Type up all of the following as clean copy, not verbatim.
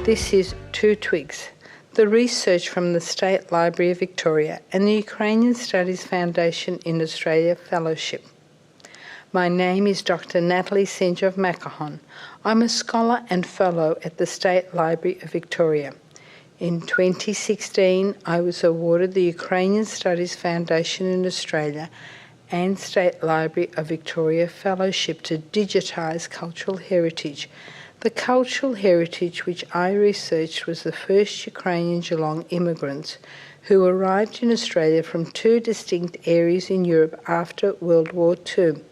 This is Two Twigs, the research from the State Library of Victoria and the Ukrainian Studies Foundation in Australia Fellowship. My name is Dr. Natalie Senjov-Makohon. I'm a scholar and fellow at the State Library of Victoria. In 2016, I was awarded the Ukrainian Studies Foundation in Australia and State Library of Victoria Fellowship to digitise cultural heritage. The cultural heritage which I researched was the first Ukrainian Geelong immigrants who arrived in Australia from two distinct areas in Europe after World War II,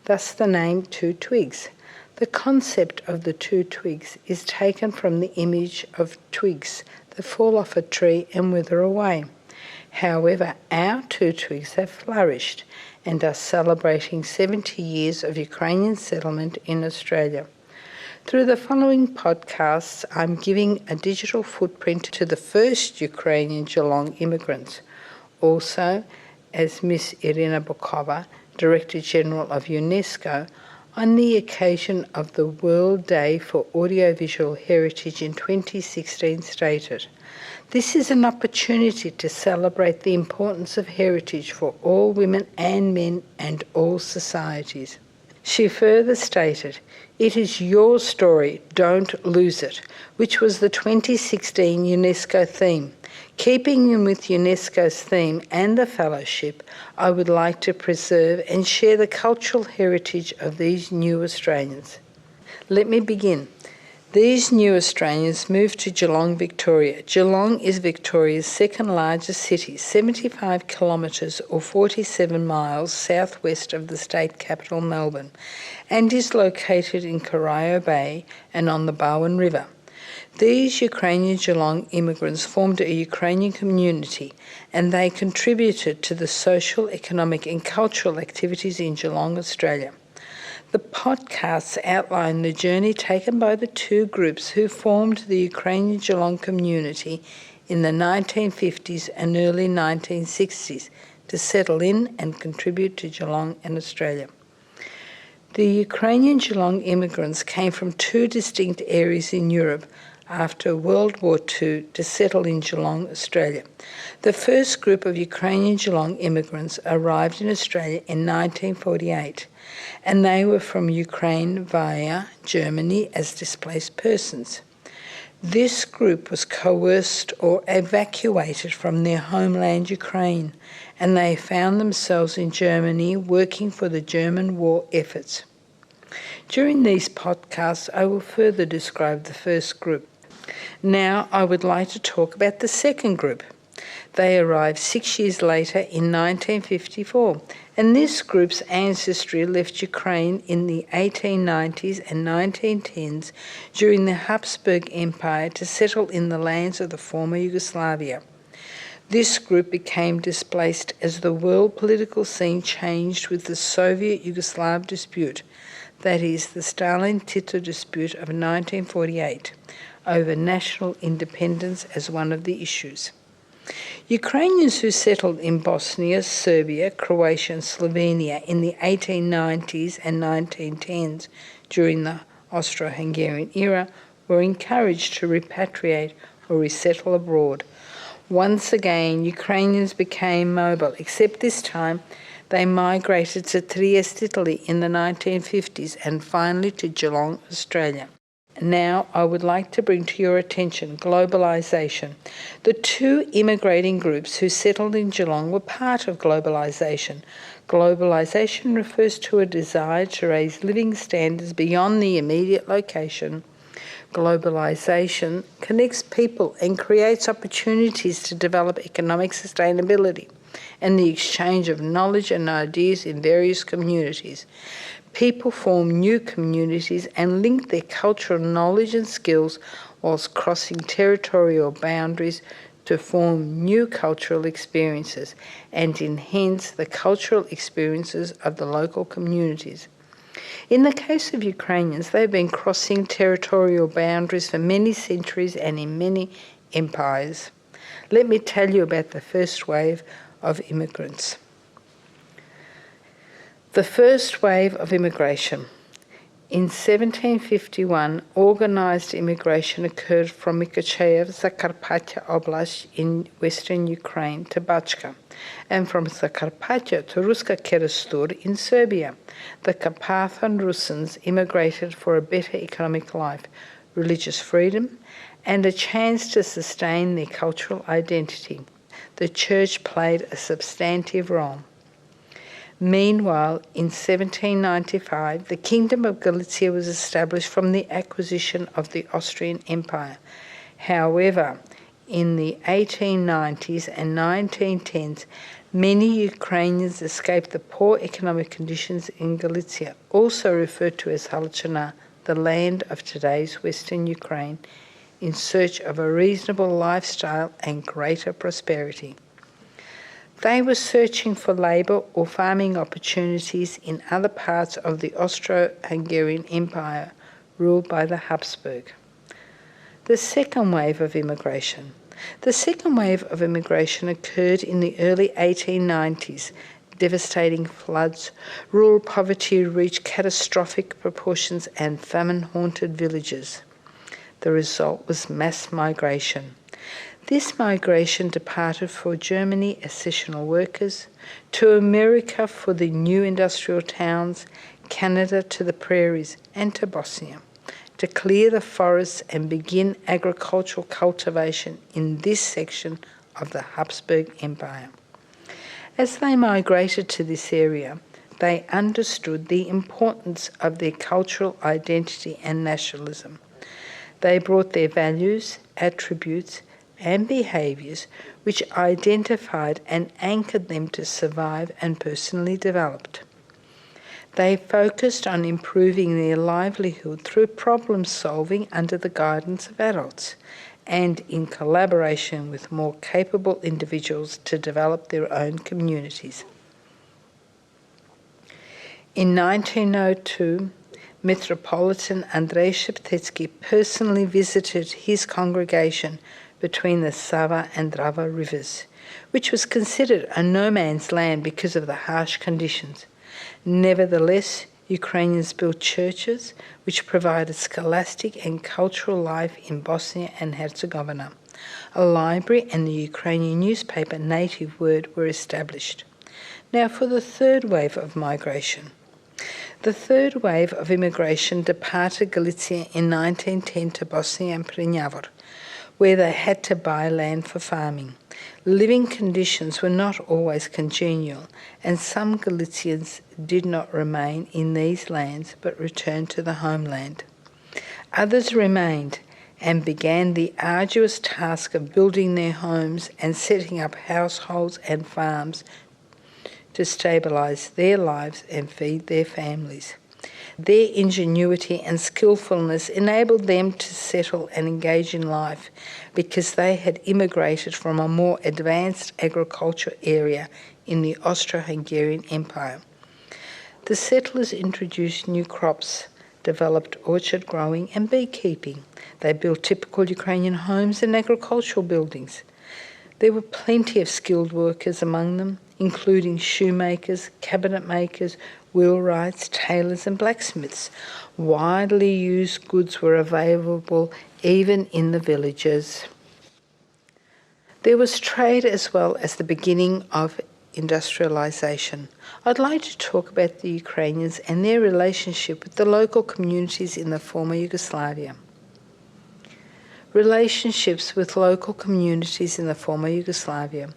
thus the name Two Twigs. The concept of the two twigs is taken from the image of twigs that fall off a tree and wither away. However, our two twigs have flourished and are celebrating 70 years of Ukrainian settlement in Australia. Through the following podcasts, I'm giving a digital footprint to the first Ukrainian Geelong immigrants. Also, as Miss Irina Bokova, Director General of UNESCO, on the occasion of the World Day for Audiovisual Heritage in 2016 stated, "This is an opportunity to celebrate the importance of heritage for all women and men and all societies." She further stated, "It is your story, don't lose it," which was the 2016 UNESCO theme. Keeping in with UNESCO's theme and the fellowship, I would like to preserve and share the cultural heritage of these new Australians. Let me begin. These new Australians moved to Geelong, Victoria. Geelong is Victoria's second largest city, 75 kilometres or 47 miles southwest of the state capital Melbourne, and is located in Corio Bay and on the Barwon River. These Ukrainian Geelong immigrants formed a Ukrainian community, and they contributed to the social, economic and cultural activities in Geelong, Australia. The podcasts outline the journey taken by the two groups who formed the Ukrainian Geelong community in the 1950s and early 1960s to settle in and contribute to Geelong and Australia. The Ukrainian Geelong immigrants came from two distinct areas in Europe after World War II to settle in Geelong, Australia. The first group of Ukrainian Geelong immigrants arrived in Australia in 1948, and they were from Ukraine via Germany as displaced persons. This group was coerced or evacuated from their homeland Ukraine, and they found themselves in Germany working for the German war efforts. During these podcasts, I will further describe the first group. Now I would like to talk about the second group. They arrived 6 years later in 1954, and this group's ancestry left Ukraine in the 1890s and 1910s during the Habsburg Empire to settle in the lands of the former Yugoslavia. This group became displaced as the world political scene changed with the Soviet-Yugoslav dispute, that is, the Stalin-Tito dispute of 1948, over national independence as one of the issues. Ukrainians who settled in Bosnia, Serbia, Croatia and Slovenia in the 1890s and 1910s during the Austro-Hungarian era were encouraged to repatriate or resettle abroad. Once again, Ukrainians became mobile, except this time they migrated to Trieste, Italy in the 1950s and finally to Geelong, Australia. Now I would like to bring to your attention globalisation. The two immigrating groups who settled in Geelong were part of globalisation. Globalisation refers to a desire to raise living standards beyond the immediate location. Globalisation connects people and creates opportunities to develop economic sustainability and the exchange of knowledge and ideas in various communities. People form new communities and link their cultural knowledge and skills whilst crossing territorial boundaries to form new cultural experiences and enhance the cultural experiences of the local communities. In the case of Ukrainians, they've been crossing territorial boundaries for many centuries and in many empires. Let me tell you about the first wave of immigrants. The first wave of immigration. In 1751, organised immigration occurred from Mykolaiv, Zakarpattia Oblast in western Ukraine to Bachka, and from Zakarpattia to Ruska Kerestur in Serbia. The Carpathian Russians immigrated for a better economic life, religious freedom, and a chance to sustain their cultural identity. The church played a substantive role. Meanwhile, in 1795, the Kingdom of Galicia was established from the acquisition of the Austrian Empire. However, in the 1890s and 1910s, many Ukrainians escaped the poor economic conditions in Galicia, also referred to as Halachina, the land of today's Western Ukraine, in search of a reasonable lifestyle and greater prosperity. They were searching for labour or farming opportunities in other parts of the Austro-Hungarian Empire ruled by the Habsburg. The second wave of immigration. The second wave of immigration occurred in the early 1890s. Devastating floods, rural poverty reached catastrophic proportions, and famine-haunted villages. The result was mass migration. This migration departed for Germany as seasonal workers, to America for the new industrial towns, Canada to the prairies, and to Bosnia, to clear the forests and begin agricultural cultivation in this section of the Habsburg Empire. As they migrated to this area, they understood the importance of their cultural identity and nationalism. They brought their values, attributes, and behaviours which identified and anchored them to survive and personally developed. They focused on improving their livelihood through problem solving under the guidance of adults and in collaboration with more capable individuals to develop their own communities. In 1902, Metropolitan Andrei Sheptetsky personally visited his congregation between the Sava and Drava rivers, which was considered a no-man's land because of the harsh conditions. Nevertheless, Ukrainians built churches which provided scholastic and cultural life in Bosnia and Herzegovina. A library and the Ukrainian newspaper Native Word were established. Now for the third wave of migration. The third wave of immigration departed Galicia in 1910 to Bosnia and Prnjavor, where they had to buy land for farming. Living conditions were not always congenial, and some Galicians did not remain in these lands but returned to the homeland. Others remained and began the arduous task of building their homes and setting up households and farms to stabilise their lives and feed their families. Their ingenuity and skillfulness enabled them to settle and engage in life because they had immigrated from a more advanced agriculture area in the Austro-Hungarian Empire. The settlers introduced new crops, developed orchard growing and beekeeping. They built typical Ukrainian homes and agricultural buildings. There were plenty of skilled workers among them, including shoemakers, cabinet makers, wheelwrights, tailors and blacksmiths. Widely used goods were available even in the villages. There was trade as well as the beginning of industrialisation. I'd like to talk about the Ukrainians and their relationship with the local communities in the former Yugoslavia. Relationships with local communities in the former Yugoslavia.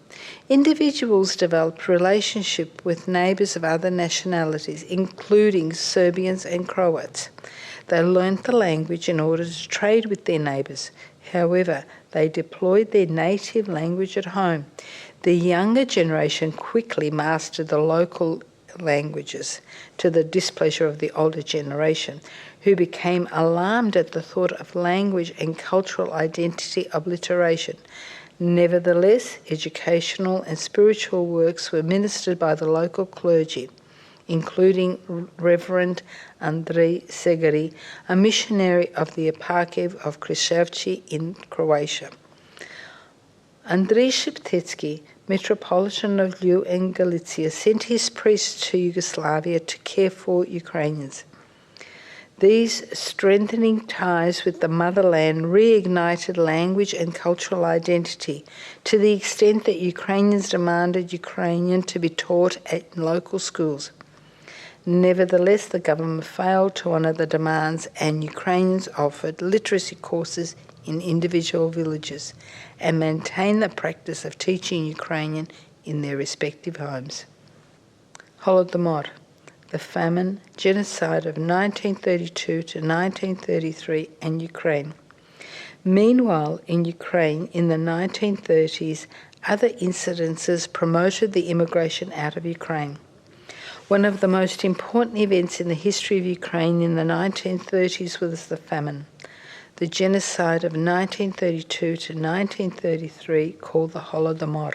Individuals developed relationship with neighbours of other nationalities, including Serbians and Croats. They learnt the language in order to trade with their neighbours. However, they deployed their native language at home. The younger generation quickly mastered the local languages, to the displeasure of the older generation, who became alarmed at the thought of language and cultural identity obliteration. Nevertheless, educational and spiritual works were ministered by the local clergy, including Reverend Andrei Segari, a missionary of the Eparchy of Krševci in Croatia. Andrei Sheptetsky, Metropolitan of Lviv and Galicia, sent his priests to Yugoslavia to care for Ukrainians. These strengthening ties with the motherland reignited language and cultural identity to the extent that Ukrainians demanded Ukrainian to be taught at local schools. Nevertheless, the government failed to honour the demands, and Ukrainians offered literacy courses in individual villages and maintained the practice of teaching Ukrainian in their respective homes. Holodomor, the famine, genocide of 1932 to 1933 and Ukraine. Meanwhile, in Ukraine in the 1930s, other incidences promoted the immigration out of Ukraine. One of the most important events in the history of Ukraine in the 1930s was the famine, the genocide of 1932 to 1933 called the Holodomor.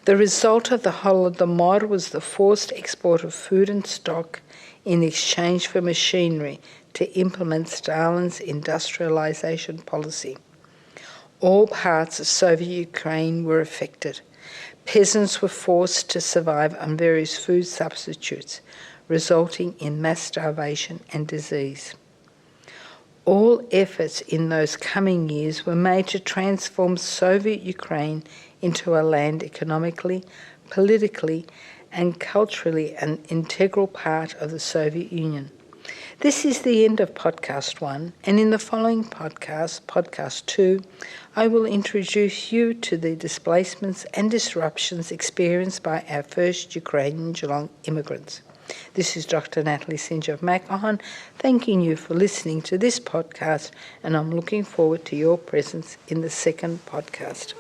The result of the Holodomor was the forced export of food and stock in exchange for machinery to implement Stalin's industrialization policy. All parts of Soviet Ukraine were affected. Peasants were forced to survive on various food substitutes, resulting in mass starvation and disease. All efforts in those coming years were made to transform Soviet Ukraine into a land economically, politically, and culturally an integral part of the Soviet Union. This is the end of Podcast One, and in the following podcast, Podcast 2, I will introduce you to the displacements and disruptions experienced by our first Ukrainian Geelong immigrants. This is Dr. Natalie Senjov-Makohon, thanking you for listening to this podcast, and I'm looking forward to your presence in the second podcast.